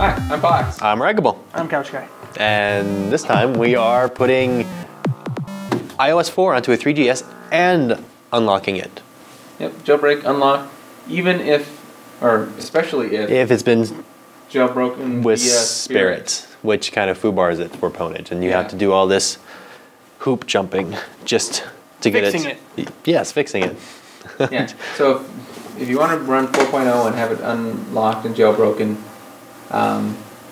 Hi, I'm Box. I'm Reggable. I'm Couch Guy. And this time we are putting iOS 4 onto a 3GS and unlocking it. Yep, jailbreak, unlock, even if, or especially if it's been jailbroken with via Sprit, which kind of foobars it for Ponage. And you have to do all this hoop jumping just to get it. Fixing it. Yes, fixing it. Yeah, so if you want to run 4.0 and have it unlocked and jailbroken,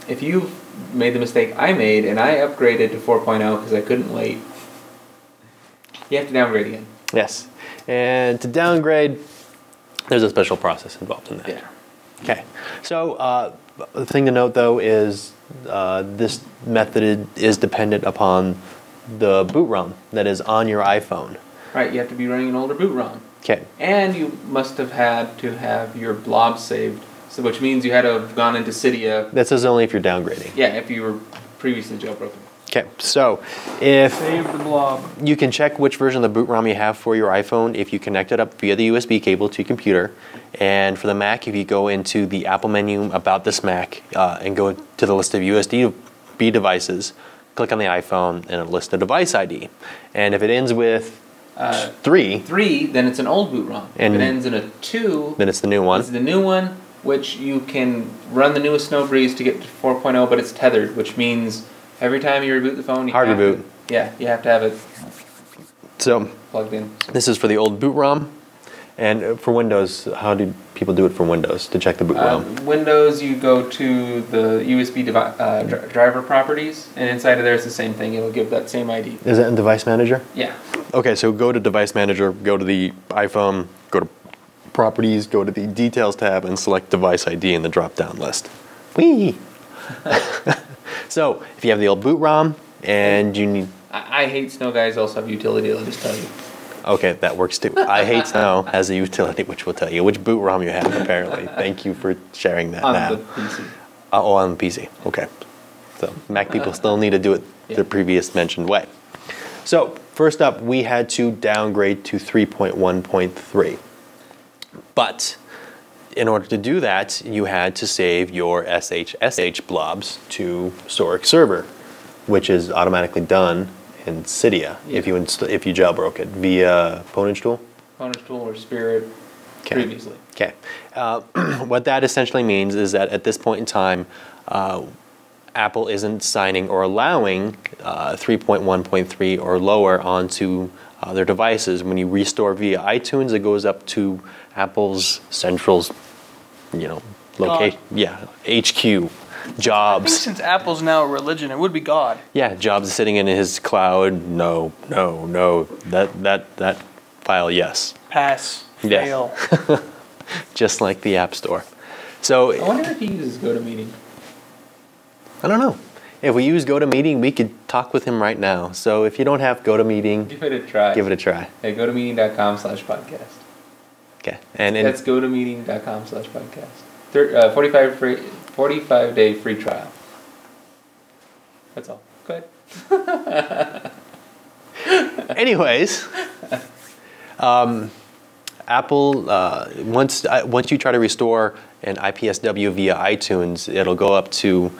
if you made the mistake I made and I upgraded to 4.0 because I couldn't wait, you have to downgrade again. Yes. And to downgrade, there's a special process involved in that. Yeah. Okay. So the thing to note though is this method is dependent upon the boot ROM that is on your iPhone. Right, you have to be running an older boot ROM. Okay. And you must have had to have your blob saved, so which means you had to have gone into Cydia. That says only if you're downgrading. Yeah, if you were previously jailbroken. Okay, so if Save the blob. you can check which version of the boot ROM you have for your iPhone if you connect it up via the USB cable to your computer. And for the Mac, if you go into the Apple menu about this Mac and go to the list of USB devices, click on the iPhone and it lists the device ID. And if it ends with 3, then it's an old boot ROM. And if it ends in a 2, then it's the new one. It's the new one, which you can run the newest Snowbreeze to get to 4.0, but it's tethered, which means every time you reboot the phone, you Hard have reboot. you have to have it So plugged in. this is for the old boot ROM. And for Windows, how do people do it for Windows to check the boot ROM? Windows, you go to the USB driver properties, and inside of there it's the same thing. It'll give that same ID. Is that in Device Manager? Yeah. Okay, so go to Device Manager, go to the iPhone, go to Properties, go to the Details tab, and select Device ID in the drop-down list. Whee! So, if you have the old boot ROM, and you need... I hate Snow guys also have utility, I'll just tell you. Okay, that works too. I hate Snow has a utility, which will tell you which boot ROM you have, apparently. Thank you for sharing that On now. the PC. Oh, on the PC. Okay. So, Mac people still need to do it the previous mentioned way. So, first up, we had to downgrade to 3.1.3. But in order to do that, you had to save your SSH blobs to Soric server, which is automatically done in Cydia if you jailbroke it via Ponage Tool. Ponage Tool or Spirit previously. Okay. What that essentially means is that at this point in time, Apple isn't signing or allowing 3.1.3 or lower onto their devices. When you restore via iTunes, it goes up to Apple's central, location. Yeah, HQ. Jobs. I think since Apple's now a religion, it would be God. Yeah, Jobs is sitting in his cloud. No. That file, yes. Pass. Yeah. Fail. Just like the App Store. So I wonder if he uses GoToMeeting. I don't know. If we use GoToMeeting, we could talk with him right now. So if you don't have GoToMeeting, Give it a try. give it a try. Hey, gotomeeting.com/podcast. Okay. And That's gotomeeting.com/podcast. 45-day free trial. That's all. Go ahead. anyways, Apple, once you try to restore an IPSW via iTunes, it'll go up to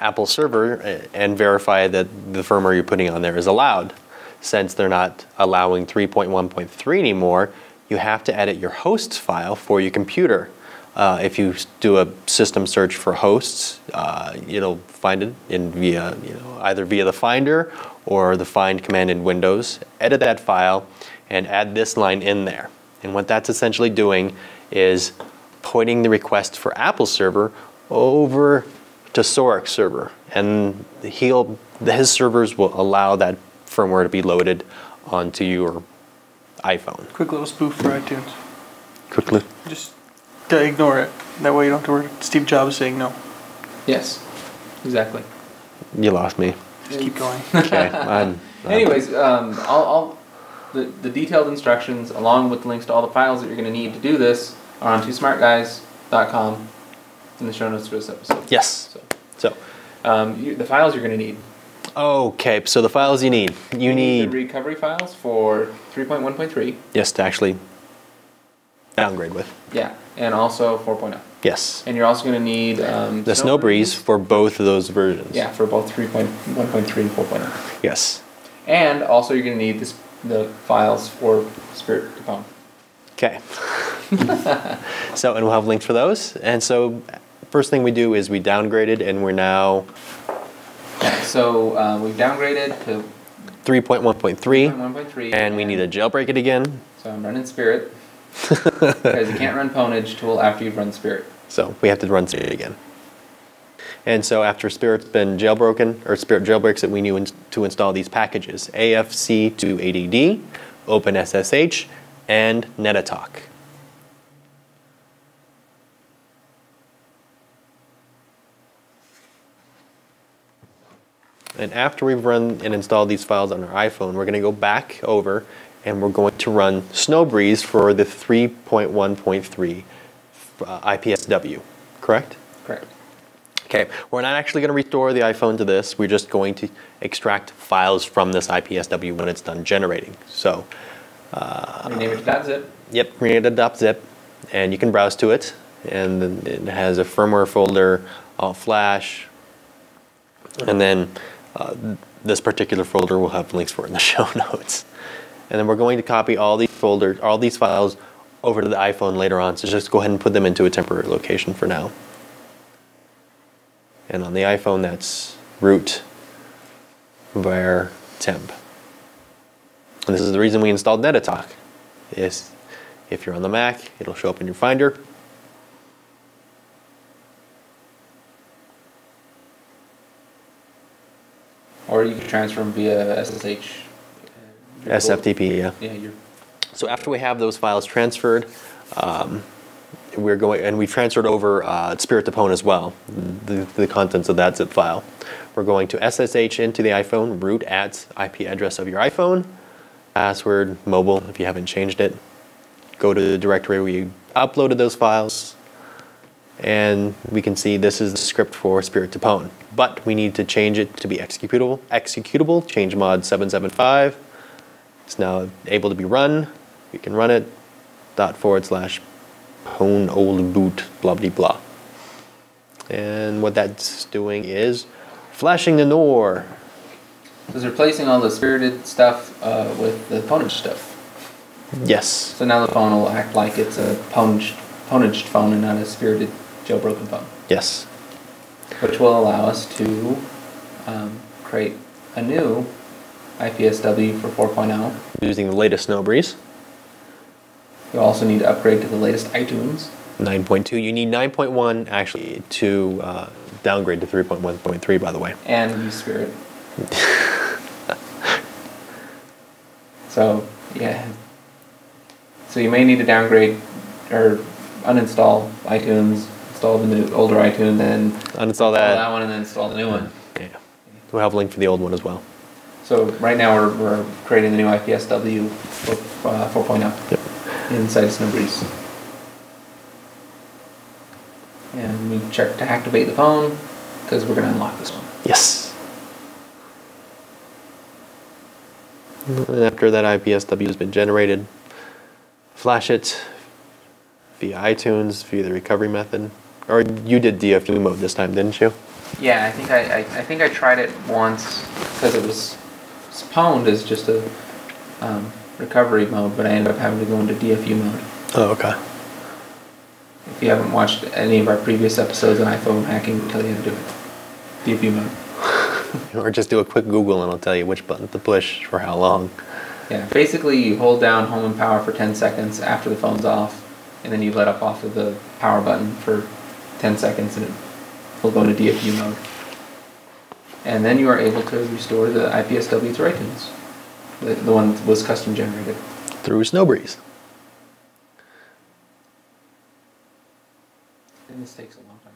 Apple server and verify that the firmware you're putting on there is allowed. Since they're not allowing 3.1.3 anymore, you have to edit your hosts file for your computer. If you do a system search for hosts, you'll find it via either via the Finder or the Find command in Windows. Edit that file and add this line in there. And what that's essentially doing is pointing the request for Apple server over to Soric server, and his servers will allow that firmware to be loaded onto your iPhone. Quick little spoof for iTunes. Quickly. Just ignore it. That way you don't have to worry. Steve Jobs saying no. Yes. Exactly. You lost me. Just keep going. Okay. Anyways, all the detailed instructions along with the links to all the files that you're going to need to do this are on twosmartguys.com in the show notes for this episode. Yes. So the files you're going to need. Okay, so the files you need. You need the recovery files for 3.1.3. Yes, to actually downgrade with. Yeah, and also 4.0. Yes. And you're also going to need The Snow Breeze for both of those versions. Yeah, for both 3.1.3 and 4.0. Yes. And also you're going to need the files for Sprit to phone. Okay. So, and we'll have links for those. And so, first thing we do is we downgraded, and we're now... Yeah, so we've downgraded to 3.1.3. 3.1.3. And we need to jailbreak it again. So I'm running Spirit. Because you can't run Pwnage tool after you've run Spirit. So we have to run Spirit again. And so after Spirit's been jailbroken, or Spirit jailbreaks it, we need to install these packages: AFC to ADD, OpenSSH, and NetaTalk. And after we've run and installed these files on our iPhone, we're going to go back over and we're going to run Snowbreeze for the 3.1.3 IPSW, correct? Correct. Okay, we're not actually going to restore the iPhone to this. We're just going to extract files from this IPSW when it's done generating. So, rename it to .zip. Yep, rename it to .zip, and you can browse to it. And then it has a firmware folder, all flash, and then this particular folder will have links for it in the show notes. And then we're going to copy all these files over to the iPhone later on. So just go ahead and put them into a temporary location for now. And on the iPhone, that's root var temp. And this is the reason we installed NetaTalk. Is if you're on the Mac, it'll show up in your Finder. Or you can transfer them via SSH. SFTP, yeah. Yeah, So after we have those files transferred, we're going, and we transferred over Spirit to Pwn as well, the contents of that zip file. We're going to SSH into the iPhone, root at IP address of your iPhone, password, mobile, if you haven't changed it. Go to the directory where you uploaded those files, and we can see this is the script for Spirit to Pwn. But we need to change it to be executable, change mod 775. It's now able to be run. We can run it, /pwn old boot, blah blah blah. And what that's doing is flashing the NOR. It's replacing all the spirited stuff with the Pwnage stuff. Yes. So now the phone will act like it's a Pwnaged phone and not a spirited jailbroken phone. Yes. Which will allow us to create a new IPSW for 4.0. Using the latest Snowbreeze. You also need to upgrade to the latest iTunes. 9.2. You need 9.1 actually to downgrade to 3.1.3, by the way. And use Spirit. So, yeah. So you may need to downgrade or uninstall iTunes, install the new older iTunes, and uninstall that one, and then install the new one. Yeah. We'll have a link for the old one as well. So right now we're creating the new IPSW for 4.0 inside Snowbreeze. And we check to activate the phone because we're going to unlock this one. Yes. And after that IPSW has been generated, flash it via iTunes, via the recovery method. Or you did DFU mode this time, didn't you? Yeah, I think I tried it once because it was pwned as just a recovery mode, but I ended up having to go into DFU mode. Oh, okay. If you haven't watched any of our previous episodes on iPhone hacking, we'll tell you how to do it. DFU mode. Or just do a quick Google and it'll tell you which button to push for how long. Yeah, basically you hold down home and power for 10 seconds after the phone's off, and then you let up off of the power button for 10 seconds and it will go into DFU mode. And then you are able to restore the IPSW to iTunes. The one that was custom generated. Through Snowbreeze. And this takes a long time.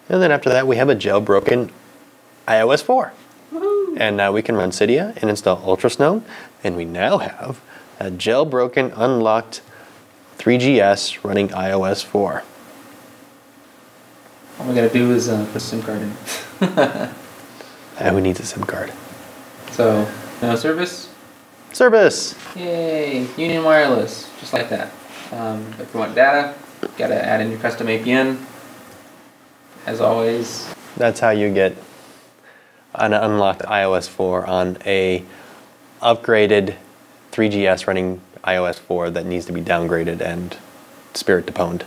And then after that we have a jailbroken iOS 4. Woohoo! And now we can run Cydia and install UltraSnow. And we now have a jailbroken, unlocked 3GS running iOS 4. All we gotta do is put a SIM card in. And we need a SIM card. So, no service? Service! Yay! Union Wireless. Just like that. If you want data, gotta add in your custom APN. As always. That's how you get an unlocked iOS 4 on a upgraded 3GS running iOS 4 that needs to be downgraded and Sprit deponed.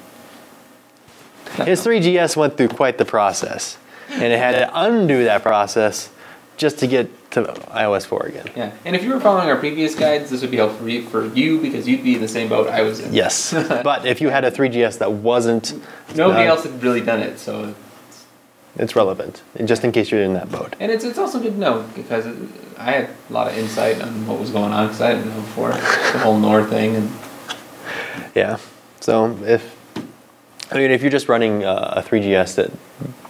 His 3GS went through quite the process, and it had to undo that process just to get to iOS 4 again. Yeah, and if you were following our previous guides, this would be helpful for you because you'd be in the same boat I was in. Yes, but if you had a 3GS that wasn't... Nobody else had really done it, so... It's relevant, just in case you're in that boat. And it's also good to know because I had a lot of insight on what was going on because I didn't know before the whole NOR thing. And yeah, so if you're just running a 3GS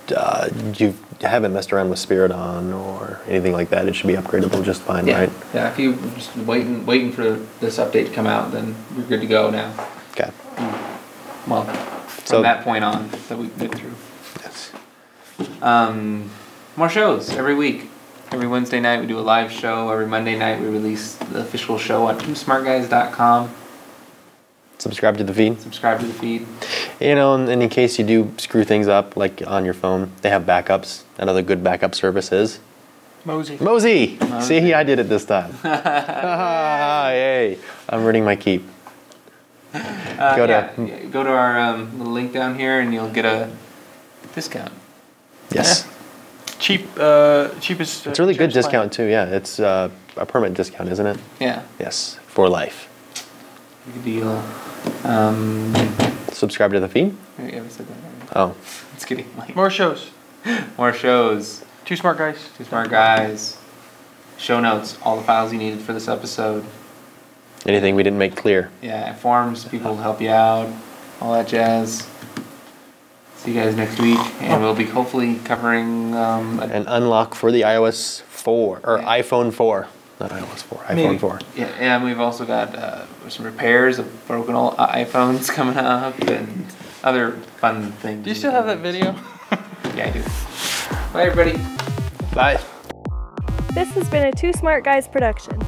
that you haven't messed around with Sprit on or anything like that, it should be upgradable just fine, right? Yeah, if you're just waiting for this update to come out, then you're good to go now. Okay. Well, from that point on that we've been through. Yes. More shows every week. Every Wednesday night we do a live show. Every Monday night we release the official show on twosmartguys.com. Subscribe to the feed. Subscribe to the feed. And in case you do screw things up, like on your phone, they have backups. Another good backup service is Mosey. See, I did it this time. Yay! I'm earning my keep. Go to our little link down here, and you'll get a discount. Yes. Yeah. Cheapest. It's a really good discount too. Yeah, it's a permanent discount, isn't it? Yeah. Yes, for life. Good deal. Subscribe to the feed. Yeah, we said that already. Oh. It's getting late. More shows. More shows. Two Smart Guys. Two Smart Guys. Show notes. All the files you needed for this episode. Anything we didn't make clear. Yeah, forums. People to help you out. All that jazz. See you guys next week, and we'll be hopefully covering an unlock for the iOS 4 or iPhone 4, not iOS 4, iPhone 4. Yeah, and we've also got some repairs of broken old iPhones coming up and other fun things. Do you still have that video? Yeah, I do. Bye, everybody. Bye. This has been a Two Smart Guys production.